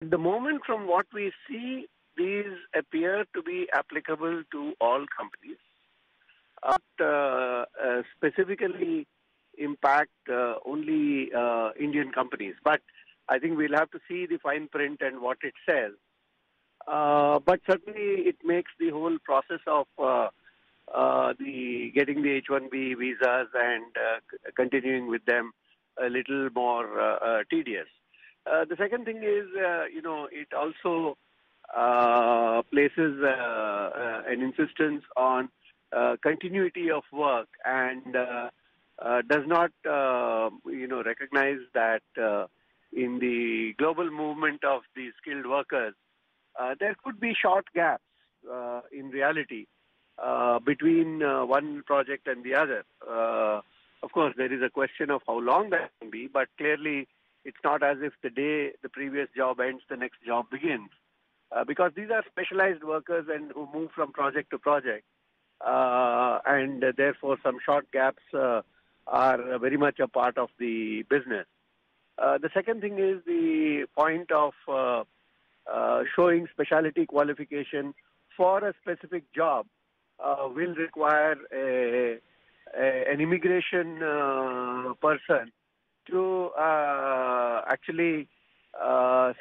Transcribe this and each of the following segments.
At the moment, from what we see, these appear to be applicable to all companies, specifically impact only Indian companies. But I think we'll have to see the fine print and what it says. But certainly, it makes the whole process of the getting the H-1B visas and continuing with them a little more tedious. The second thing is, it also places an insistence on continuity of work and does not, recognize that in the global movement of the skilled workers, there could be short gaps in reality between one project and the other. Of course, there is a question of how long that can be, but clearly it's not as if the day the previous job ends, the next job begins. Because these are specialized workers and who move from project to project. And therefore, some short gaps are very much a part of the business. The second thing is the point of showing specialty qualification for a specific job will require an immigration person to actually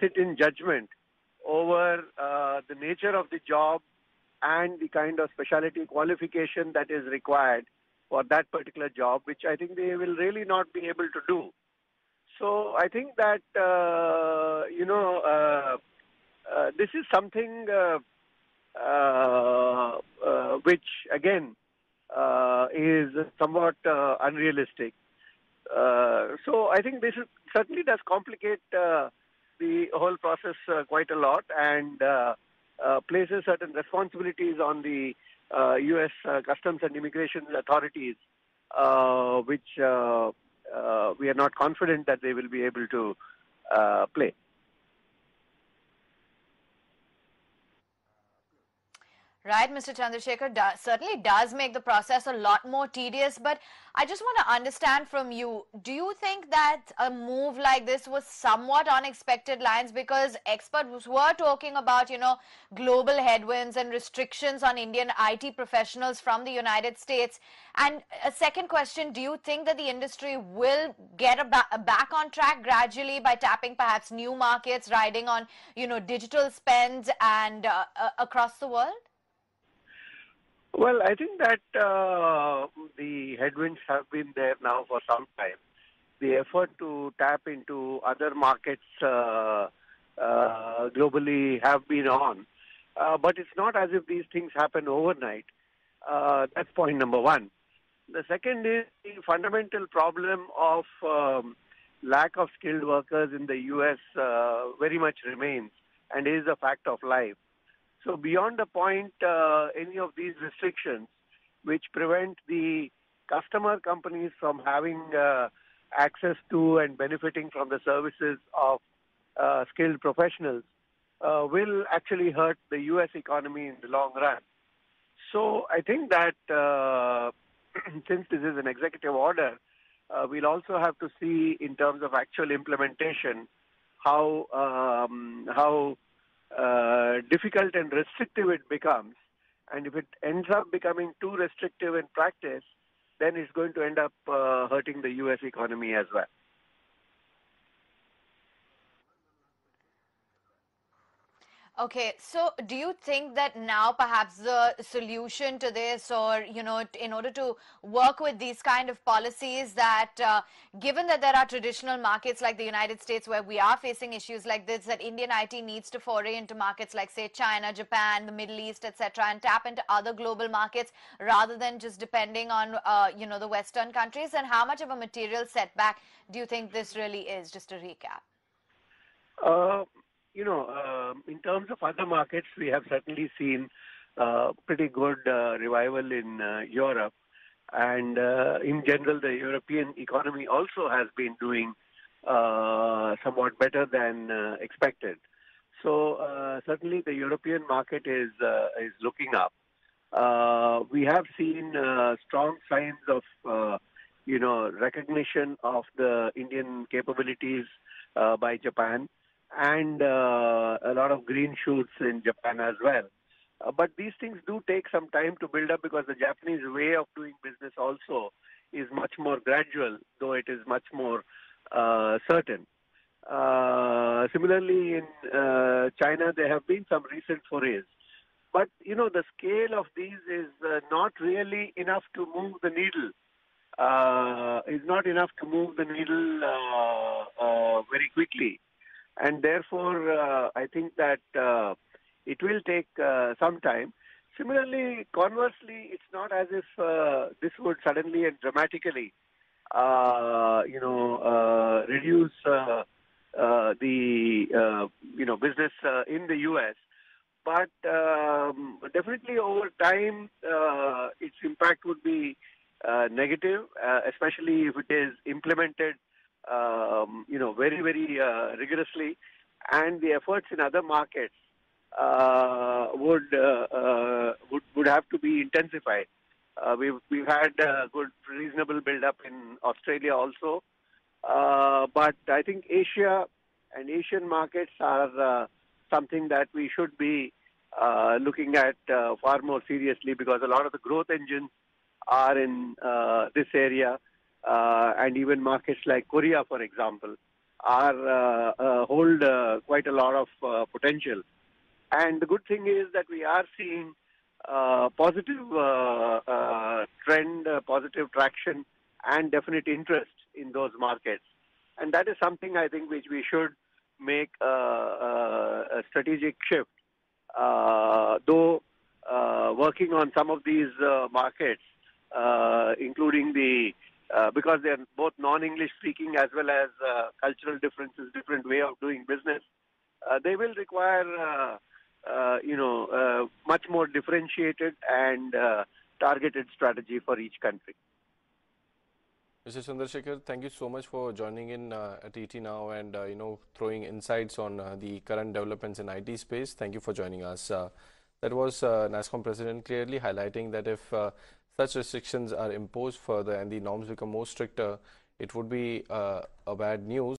sit in judgment over the nature of the job and the kind of specialty qualification that is required for that particular job, which I think they will really not be able to do. So I think that, this is something which, again, is somewhat unrealistic. So I think this certainly does complicate the whole process quite a lot and places certain responsibilities on the U.S. Customs and Immigration authorities, which we are not confident that they will be able to play. Right, Mr. Chandrasekhar, certainly does make the process a lot more tedious, but I just want to understand from you, do you think that a move like this was somewhat unexpected lines, because experts were talking about, global headwinds and restrictions on Indian IT professionals from the United States? And a second question, do you think that the industry will get back on track gradually by tapping perhaps new markets, riding on, digital spends and across the world? Well, I think that the headwinds have been there now for some time. The effort to tap into other markets globally have been on. But it's not as if these things happen overnight. That's point number one. The second is the fundamental problem of lack of skilled workers in the U.S. Very much remains and is a fact of life. So beyond the point, any of these restrictions which prevent the customer companies from having access to and benefiting from the services of skilled professionals will actually hurt the U.S. economy in the long run. So I think that since this is an executive order, we'll also have to see in terms of actual implementation how difficult and restrictive it becomes. And if it ends up becoming too restrictive in practice, then it's going to end up hurting the U.S. economy as well. Okay, so do you think that now perhaps the solution to this, or, in order to work with these kind of policies, that given that there are traditional markets like the United States where we are facing issues like this, that Indian IT needs to foray into markets like, say, China, Japan, the Middle East, etc., and tap into other global markets rather than just depending on, the Western countries? And how much of a material setback do you think this really is, just to recap? In terms of other markets, we have certainly seen pretty good revival in Europe. And in general, the European economy also has been doing somewhat better than expected. So certainly the European market is looking up. We have seen strong signs of, recognition of the Indian capabilities by Japan. and a lot of green shoots in Japan as well. But these things do take some time to build up because the Japanese way of doing business also is much more gradual, though it is much more certain. Similarly, in China, there have been some recent forays. But, the scale of these is not really enough to move the needle. Is not enough to move the needle very quickly. And therefore, I think that it will take some time. Similarly, conversely, it's not as if this would suddenly and dramatically, reduce the business in the U.S. But definitely over time, its impact would be negative, especially if it is implemented, very, very rigorously, and the efforts in other markets would have to be intensified. We've had good, reasonable build-up in Australia also, but I think Asia and Asian markets are something that we should be looking at far more seriously, because a lot of the growth engines are in this area, and even markets like Korea, for example, are hold quite a lot of potential. And the good thing is that we are seeing positive trend, positive traction, and definite interest in those markets. And that is something I think which we should make a strategic shift. Though working on some of these markets, including because they are both non-English speaking as well as cultural differences, different way of doing business, they will require much more differentiated and targeted strategy for each country. Mr. Chandrasekhar, thank you so much for joining in at ET Now and throwing insights on the current developments in IT space. Thank you for joining us. That was Nasscom President clearly highlighting that if such restrictions are imposed further and the norms become more stricter, it would be a bad news.